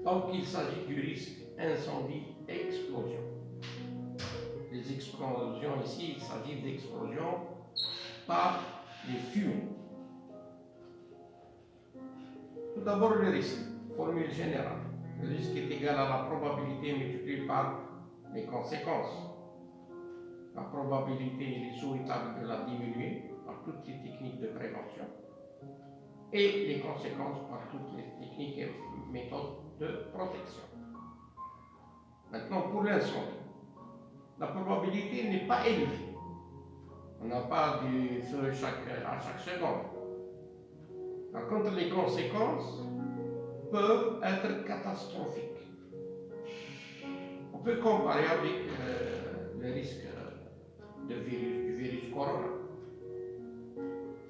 Donc, il s'agit du risque incendie-explosion. Les explosions ici, il s'agit d'explosions par les fumées. Tout d'abord, le risque, formule générale. Le risque est égal à la probabilité multipliée par les conséquences. La probabilité, il est souhaitable de la diminuer par toutes les techniques de prévention et les conséquences par toutes les techniques et méthodes de protection. Maintenant, pour l'incendie, la probabilité n'est pas élevée. On n'a pas du feu à chaque seconde. Par contre, les conséquences peuvent être catastrophiques. On peut comparer avec le risque du virus corona.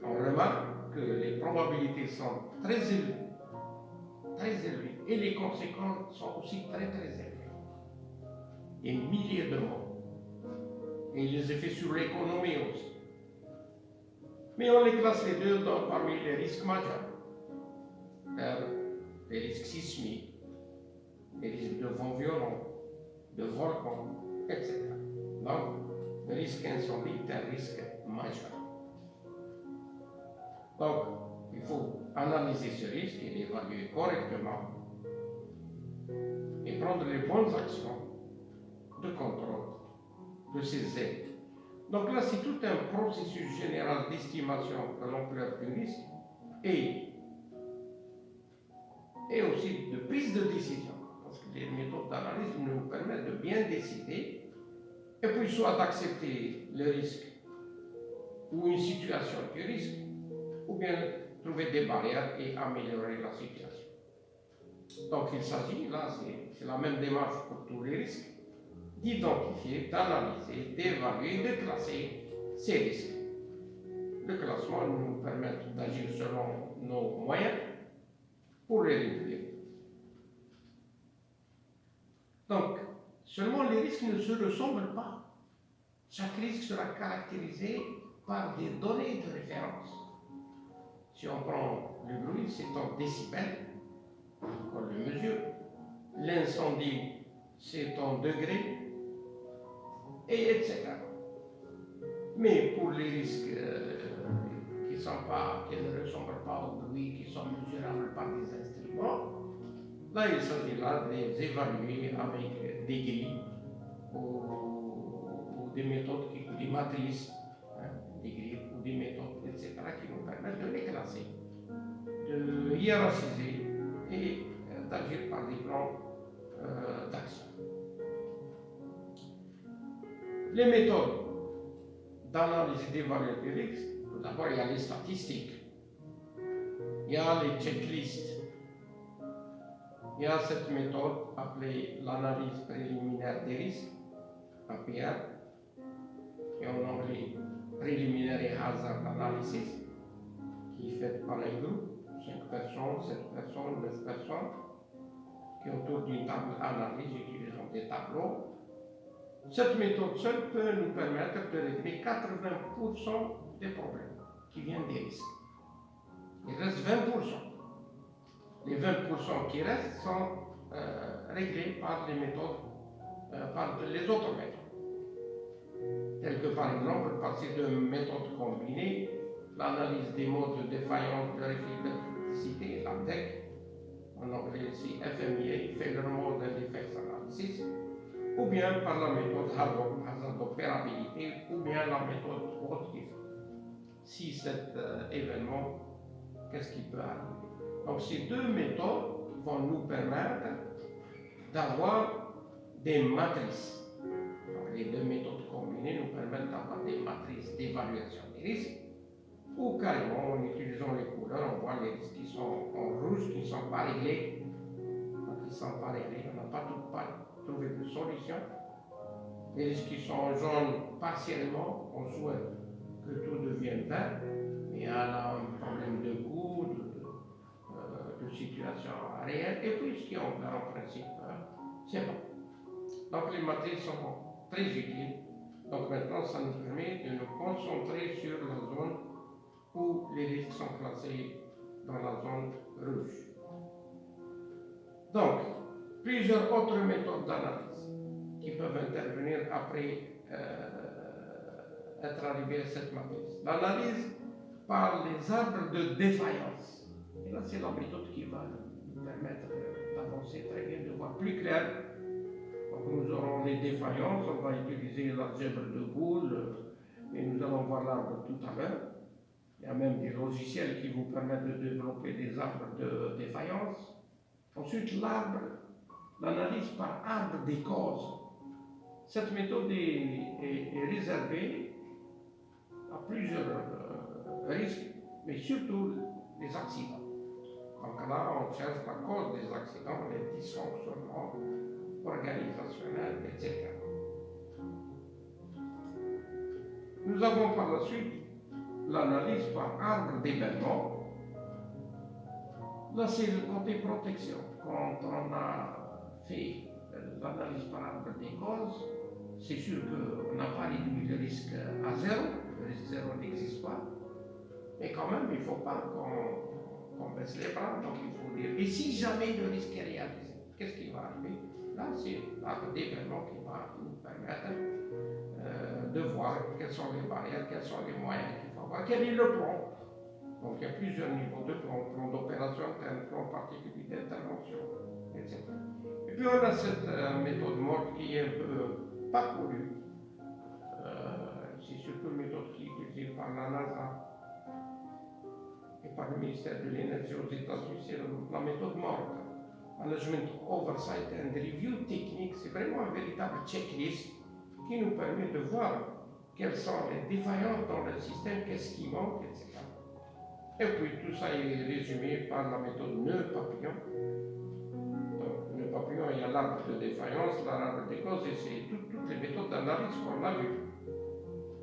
On remarque que les probabilités sont très élevées, et les conséquences sont aussi très élevées. Il y a milliers de morts, et les effets sur l'économie aussi. Mais on les classe les deux parmi les risques majeurs. Les risques sismiques, les risques de vents violents, de volcans, etc. Donc, le risque incendie est un risque majeur. Donc, il faut analyser ce risque et l'évaluer correctement et prendre les bonnes actions de contrôle de ces aides. Donc là, c'est tout un processus général d'estimation de l'ampleur du risque et aussi de prise de décision, parce que les méthodes d'analyse nous permettent de bien décider, et puis soit d'accepter le risque ou une situation du risque, ou bien trouver des barrières et améliorer la situation. Donc il s'agit, là c'est la même démarche pour tous les risques, d'identifier, d'analyser, d'évaluer, de classer ces risques. Le classement nous permet d'agir selon nos moyens pour les réduire. Donc, seulement les risques ne se ressemblent pas. Chaque risque sera caractérisé par des données de référence. Si on prend le bruit, c'est en décibels, on le mesure. L'incendie, c'est en degrés, et etc. Mais pour les risques qui ne ressemblent pas au bruit, qui sont mesurables par des instruments, là, il s'agit là de les évaluer avec des grilles ou des méthodes, des matrices, des grilles ou des méthodes, etc., qui nous permettent de les classer, de hiérarchiser et d'agir par des plans d'action. Les méthodes d'analyse et d'évaluation des risques, tout d'abord, il y a les statistiques, il y a les checklists, il y a cette méthode appelée l'analyse préliminaire des risques, APR, et en anglais Preliminary Hazard Analysis, qui est faite par un groupe, 5 personnes, 7 personnes, 9 personnes, qui autour d'une table d'analyse utilisant des tableaux. Cette méthode seule peut nous permettre de régler 80% des problèmes qui viennent des risques. Il reste 20%. Les 20% qui restent sont réglés par les méthodes, par les autres méthodes. Telles que par exemple, par ces deux méthodes combinées, l'analyse des modes de défaillance de réflexivité, la DEC, en anglais c'est FMEA, Failure Mode and Defects Analysis, ou bien par la méthode hazard d'opérabilité, ou bien la méthode what if. Si cet événement, qu'est-ce qui peut arriver? Donc ces deux méthodes vont nous permettre d'avoir des matrices. Donc, les deux méthodes combinées nous permettent d'avoir des matrices d'évaluation des risques, ou carrément en utilisant les couleurs, on voit les risques qui sont en rouge, qui ne sont pas réglés. Donc ils ne sont pas réglés, on n'a pas trouvé de solution. Les risques qui sont en jaune partiellement, on souhaite que tout devienne vert, mais il y a un problème de coût, de situation réelle, et puis ce qui est en vert en principe, c'est bon. Donc les matrices sont très utiles. Donc maintenant, ça nous permet de nous concentrer sur la zone où les risques sont classés dans la zone rouge. Donc, plusieurs autres méthodes d'analyse qui peuvent intervenir après être arrivé à cette matrice. L'analyse par les arbres de défaillance. Et là, c'est la méthode qui va nous permettre d'avancer très bien, de voir plus clair. Donc, nous aurons les défaillances, on va utiliser l'algèbre de Boole, et nous allons voir l'arbre tout à l'heure. Il y a même des logiciels qui vous permettent de développer des arbres de défaillance. Ensuite, l'arbre, l'analyse par arbre des causes. Cette méthode est réservée à plusieurs risques, mais surtout les accidents. Donc là, on cherche la cause des accidents, les dysfonctionnements organisationnels, etc. Nous avons par la suite l'analyse par arbre d'événements. Là, c'est le côté protection. Quand on a fait l'analyse par arbre des causes, c'est sûr qu'on n'a pas réduit le risque à zéro. Le risque zéro n'existe pas. Mais quand même, il ne faut pas qu'on baisse les bras. Donc, il faut dire, et si jamais le risque est réalisé, qu'est-ce qui va arriver? Là, c'est l'arbre d'événements qui va nous permettre de voir quelles sont les barrières, quels sont les moyens qu'il faut avoir, quel est le plan. Donc il y a plusieurs niveaux de plan d'opération interne, plan particulier d'intervention, etc. Et puis on a cette méthode morte qui est un peu parcourue. C'est surtout une méthode qui est utilisée par la NASA et par le ministère de l'Énergie aux États-Unis, c'est la méthode morte. Management Oversight and Review Technique, c'est vraiment un véritable checklist qui nous permet de voir quelles sont les défaillances dans le système, qu'est-ce qui manque, etc. Et puis tout ça est résumé par la méthode nœud papillon. Donc, nœud papillon, il y a l'arbre de défaillance, l'arbre des causes, et c'est toutes les méthodes d'analyse qu'on a vues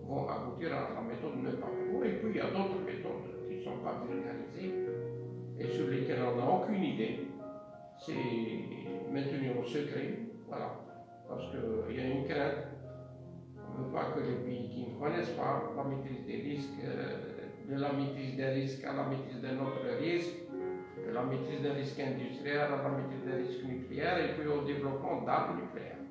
vont aboutir à la méthode nœud papillon. Et puis il y a d'autres méthodes qui ne sont pas vulgarisées et sur lesquelles on n'a aucune idée. C'est maintenu au secret, voilà, parce qu'il y a une crainte. On ne veut pas que les pays qui ne connaissent pas la maîtrise des risques, de la maîtrise des risques à la maîtrise d'un autre risque, de la maîtrise des risques industriels à la maîtrise des risques nucléaires et puis au développement d'armes nucléaires.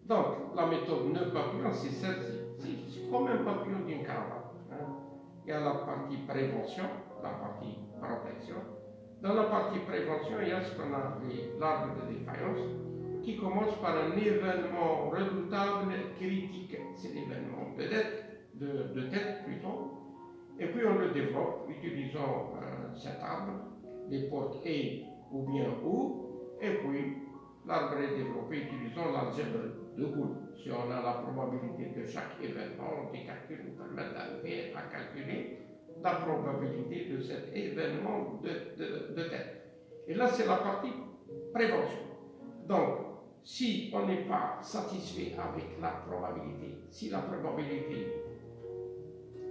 Donc, la méthode nœud papillon, c'est celle-ci. C'est comme un papillon d'une cravate. Hein. Il y a la partie prévention, la partie protection. Dans la partie prévention, il y a ce qu'on a appelé l'arbre de défaillance, qui commence par un événement redoutable, critique, c'est l'événement de tête plutôt, et puis on le développe utilisant cet arbre, les portes et ou bien ou, et puis l'arbre est développé utilisant l'algèbre de Boole. Si on a la probabilité de chaque événement, des calculs nous permettent d'arriver à calculer la probabilité de cet événement de tête. Et là, c'est la partie prévention. Donc, si on n'est pas satisfait avec la probabilité, si la probabilité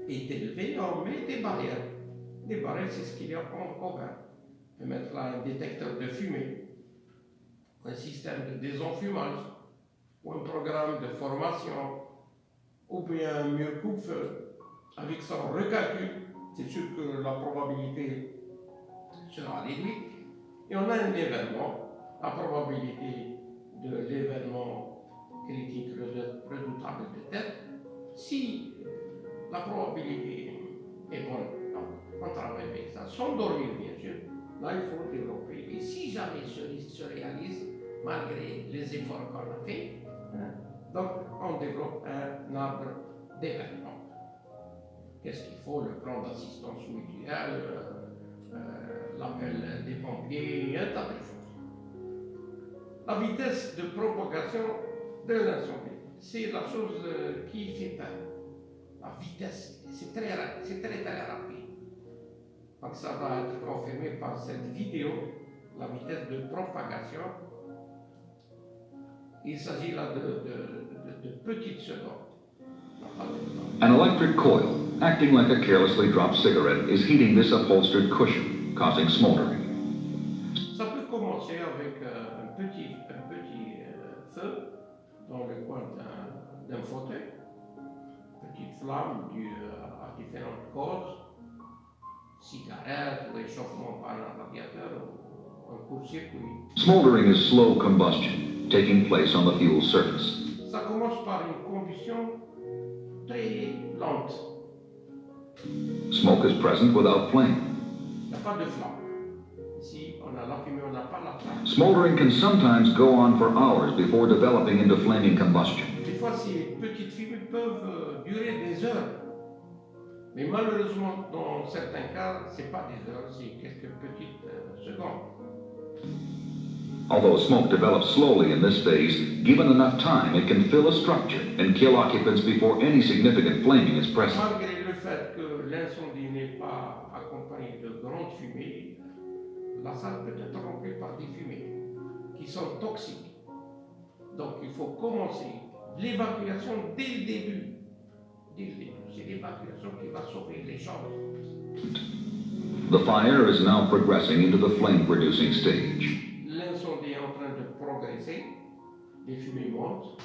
est élevée, on met des barrières. Des barrières, c'est ce qu'il y a en couvert. On peut mettre là un détecteur de fumée, un système de désenfumage, ou un programme de formation, ou bien un mur coupe-feu. Avec ça, on recalcule. C'est sûr que la probabilité sera réduite. Et on a un événement, la probabilité de l'événement critique redoutable de tête. Si la probabilité est bonne, donc on travaille avec ça, sans dormir bien sûr. Là, il faut développer. Et si jamais ce risque se réalise, malgré les efforts qu'on a fait, donc on développe un arbre d'événements. Qu'est-ce qu'il faut? Le plan d'assistance mutuelle, l'appel des pompiers, un tas de choses. La vitesse de propagation de l'incendie, c'est la chose qui fait peur. La vitesse, c'est très rapide. Donc ça va être confirmé par cette vidéo, la vitesse de propagation. Il s'agit là de petites secondes. An electric coil, acting like a carelessly dropped cigarette, is heating this upholstered cushion, causing smoldering. Ça peut commencer avec un petit feu dans le coin d'un fauteuil, petite flamme due à différentes causes, cigarette, ou échauffement par un radiateur, ou un court-circuit. Smoldering is slow combustion, taking place on the fuel's surface. Ça commence par une combustion très lente. Smoke is present without flame. Il n'y a pas de flamme. Ici, on a la fumée, on n'a pas la flamme. Smoldering can sometimes go on for hours before developing into flaming combustion. Des fois, ces petites fumées peuvent durer des heures. Mais malheureusement, dans certains cas, ce n'est pas des heures, c'est quelques petites secondes. Although smoke develops slowly in this phase, given enough time, it can fill a structure and kill occupants before any significant flaming is present. Malgré le fait que l'incendie n'est pas accompagné de grandes fumées, la salle peut être remplie par des fumées qui sont toxiques. Donc il faut commencer l'évacuation dès le début. Dès le début. C'est l'évacuation qui va sauver les choses. The fire is now progressing into the flame-producing stage. L'incendie est en train de progresser, les fumées montent.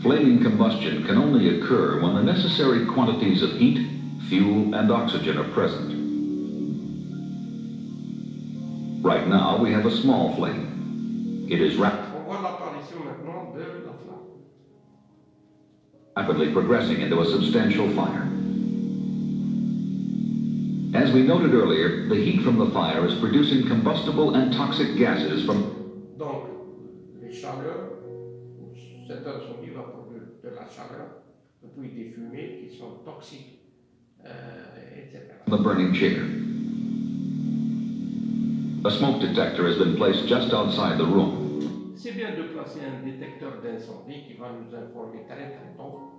Flaming combustion can only occur when the necessary quantities of heat, fuel, and oxygen are present. Right now, we have a small flame. It is On voit l'apparition maintenant de la flamme. rapidly progressing into a substantial fire. As we noted earlier, the heat from the fire is producing combustible and toxic gases from Donc, les chaleurs, cet incendie va produire de la chaleur, puis des fumées qui sont toxiques, etc. the burning chair. A smoke detector has been placed just outside the room. C'est bien de placer un détecteur d'incendie qui va nous informer très très tôt.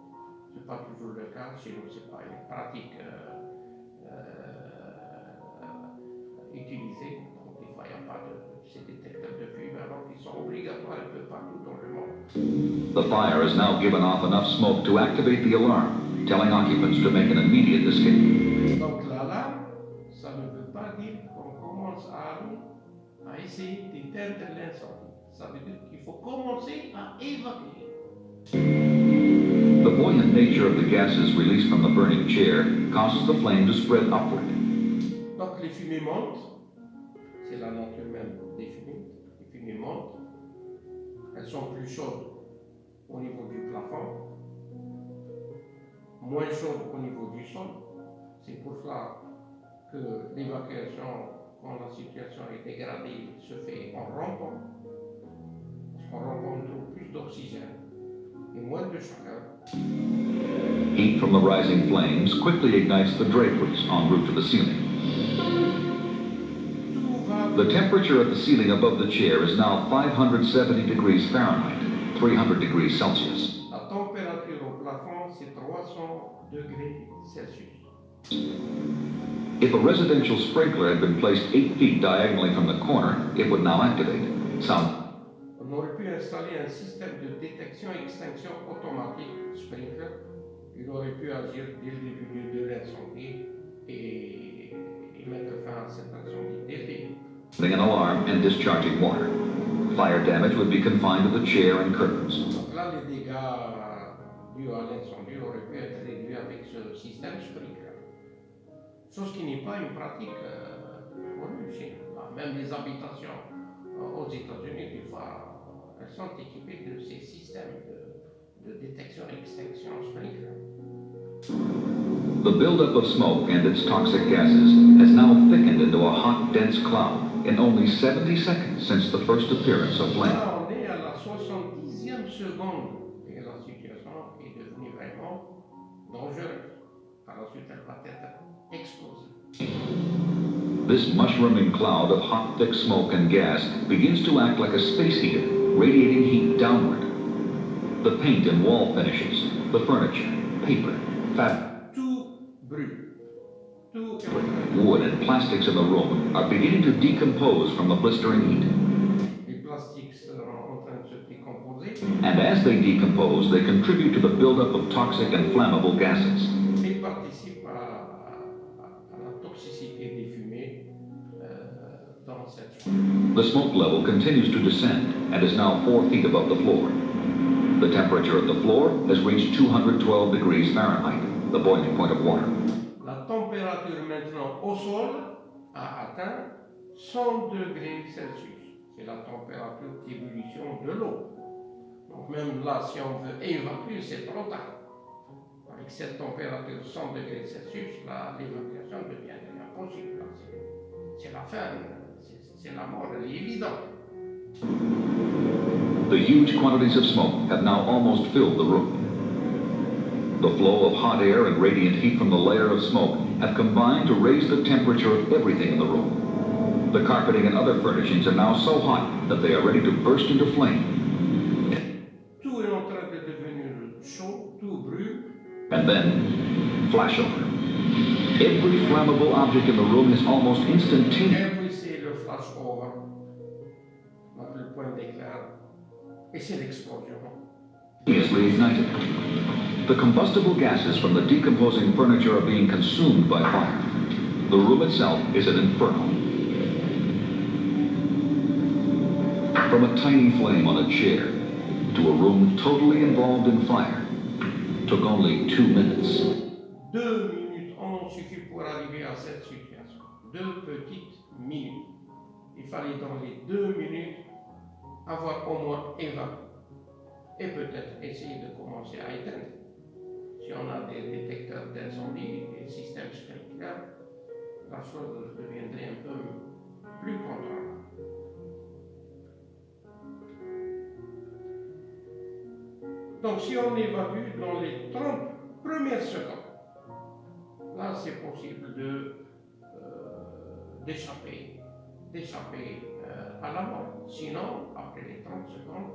Ce n'est pas toujours le cas, chez nous ce n'est pas une pratique utilisée. Donc des fois il n'y a pas de ces détecteurs de fumée alors qu'ils sont obligatoires un peu partout dans le monde. The fire has now given off enough smoke to activate the alarm, telling occupants to make an immediate escape. Donc l'alarme, ça ne veut pas dire qu'on commence à essayer d'éteindre l'incendie. Ça veut dire qu'il faut commencer à évacuer. The buoyant nature of the gases released from the burning chair causes the flame to spread upward. Donc les fumées montent, c'est la nature même des fumées. Les fumées montent, elles sont plus chaudes au niveau du plafond, moins chaudes au niveau du sol. C'est pour cela que l'évacuation, quand la situation est dégradée, se fait en rampant. En rampant, on trouve plus d'oxygène et moins de chaleur. Heat from the rising flames quickly ignites the draperies en route to the ceiling. The temperature at the ceiling above the chair is now 570 degrees Fahrenheit, 300 degrees Celsius. La température au plafond, c'est 300 degrés Celsius. If a residential sprinkler had been placed 8 feet diagonally from the corner, it would now activate. On aurait pu installer un système de détection-extinction automatique, sprinkler. Il aurait pu agir dès le début de l'incendie et mettre fin à cet incendie dès le début. An alarm and discharging water. Fire damage would be confined to the chair and curtains. Donc là, les dégâts dus à l'incendie auraient pu être réduits avec ce système sprinkler. Chose qui n'est pas une pratique connue chez nous. Même les habitations aux États-Unis, des fois, elles sont équipées de ces systèmes de détection-extinction sprinkler. The buildup of smoke and its toxic gases has now thickened into a hot, dense cloud in only 70 seconds since the first appearance of flame. Là, on est à la 70e seconde et la situation est devenue vraiment dangereuse. Par la suite, elle va être explosive. This mushrooming cloud of hot, thick smoke and gas begins to act like a space heater, radiating heat downward. The paint and wall finishes, the furniture, paper, fabric, Tout brûle. Tout est wood, and plastics in the room are beginning to decompose from the blistering heat. Les plastiques sont en train de se décomposer. And as they decompose, they contribute to the buildup of toxic and flammable gases. Et participe à la toxicité des fumées dans cette chambre. The smoke level continues to descend and is now 4 feet above the floor. The temperature at the floor has reached 212 degrees Fahrenheit, the boiling point of water. La température maintenant au sol a atteint 100 degrés Celsius. C'est la température d'ébullition de l'eau. Donc même là, si on veut évacuer, c'est trop tard. Avec cette température 100 degrés Celsius, l'évacuation devient impossible. C'est la fin, c'est la mort, elle est évidente. The huge quantities of smoke have now almost filled the room. The flow of hot air and radiant heat from the layer of smoke have combined to raise the temperature of everything in the room. The carpeting and other furnishings are now so hot that they are ready to burst into flame. Tout est en train de devenir chaud, tout brûle. And then, flashover. Every flammable object in the room is almost instantaneous. Et puis c'est le flashover, le point d'éclair, et c'est l'explosion. Easily ignited. The combustible gases from the decomposing furniture are being consumed by fire. The room itself is an inferno. From a tiny flame on a chair to a room totally involved in fire took only 2 minutes. 2 minutes ont suffi pour arriver à cette situation. 2 petites minutes. Il fallait dans les 2 minutes avoir au moins évacué. Et peut-être essayer de commencer à éteindre. Si on a des détecteurs d'incendie et des systèmes sprinklers, la chose deviendrait un peu plus contrôlable. Donc si on évacue dans les 30 premières secondes, là c'est possible d'échapper à la mort. Sinon, après les 30 secondes,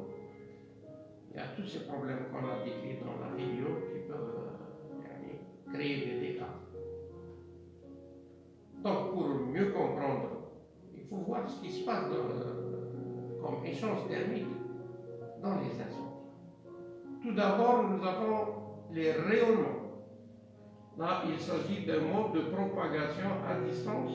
il y a tous ces problèmes qu'on a décrits dans la vidéo qui peuvent créer des dégâts. Donc, pour mieux comprendre, il faut voir ce qui se passe comme échange thermique dans les incendies. Tout d'abord, nous avons les rayonnements. Là, il s'agit d'un mode de propagation à distance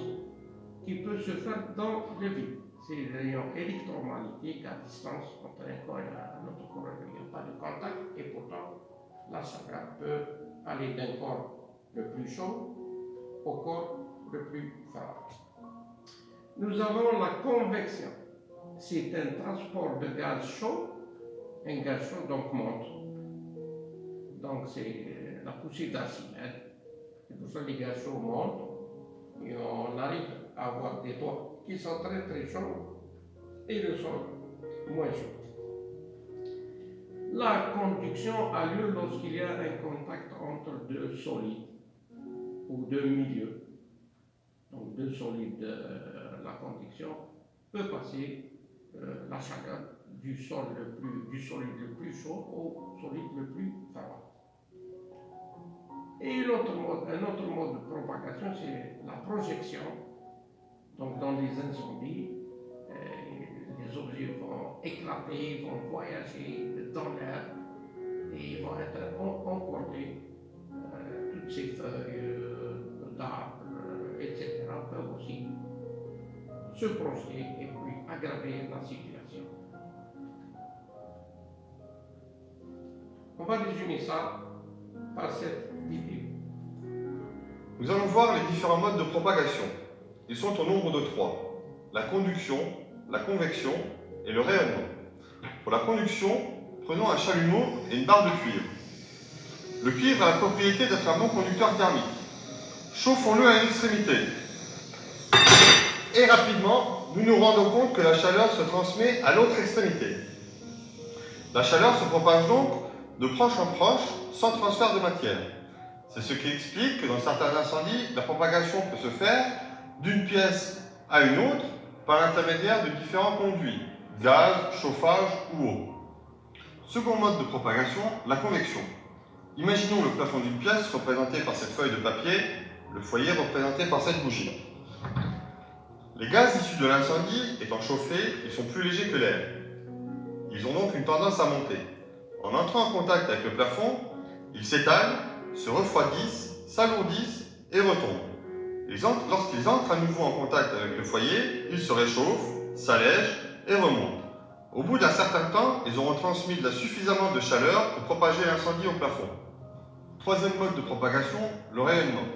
qui peut se faire dans le vide. C'est les rayons électromagnétiques à distance entre un corps et un autre corps. Il n'y a pas de contact et pourtant la chaleur peut aller d'un corps le plus chaud au corps le plus froid. Nous avons la convection. C'est un transport de gaz chaud. Un gaz chaud donc monte. Donc c'est la poussée d'Archimède. C'est pour ça que les gaz chauds montent et on arrive à avoir des toits qui sont très très chauds et le sol moins chaud. La conduction a lieu lorsqu'il y a un contact entre deux solides ou deux milieux. Donc deux solides, la conduction peut passer la chaleur du solide le plus chaud au solide le plus froid. Et un autre mode de propagation, c'est la projection. Donc dans les incendies, les objets vont éclater, vont voyager dans l'air et vont être emportés. Toutes ces feuilles d'arbres, etc. peuvent aussi se projeter et puis aggraver la situation. On va résumer ça par cette vidéo. Nous allons voir les différents modes de propagation. Ils sont au nombre de 3. La conduction, la convection et le rayonnement. Pour la conduction, prenons un chalumeau et une barre de cuivre. Le cuivre a la propriété d'être un bon conducteur thermique. Chauffons-le à une extrémité. Et rapidement, nous nous rendons compte que la chaleur se transmet à l'autre extrémité. La chaleur se propage donc de proche en proche sans transfert de matière. C'est ce qui explique que dans certains incendies, la propagation peut se faire d'une pièce à une autre par l'intermédiaire de différents conduits, gaz, chauffage ou eau. Second mode de propagation, la convection. Imaginons le plafond d'une pièce représenté par cette feuille de papier, le foyer représenté par cette bougie. Les gaz issus de l'incendie étant chauffés, ils sont plus légers que l'air. Ils ont donc une tendance à monter. En entrant en contact avec le plafond, ils s'étalent, se refroidissent, s'alourdissent et retombent. Lorsqu'ils entrent à nouveau en contact avec le foyer, ils se réchauffent, s'allègent et remontent. Au bout d'un certain temps, ils auront transmis suffisamment de chaleur pour propager l'incendie au plafond. Troisième mode de propagation, le rayonnement.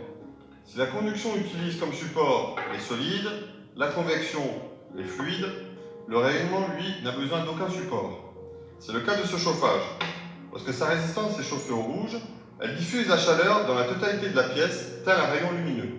Si la conduction utilise comme support les solides, la convection est fluide, le rayonnement, lui, n'a besoin d'aucun support. C'est le cas de ce chauffage. Lorsque sa résistance est chauffée au rouge, elle diffuse la chaleur dans la totalité de la pièce, tel un rayon lumineux.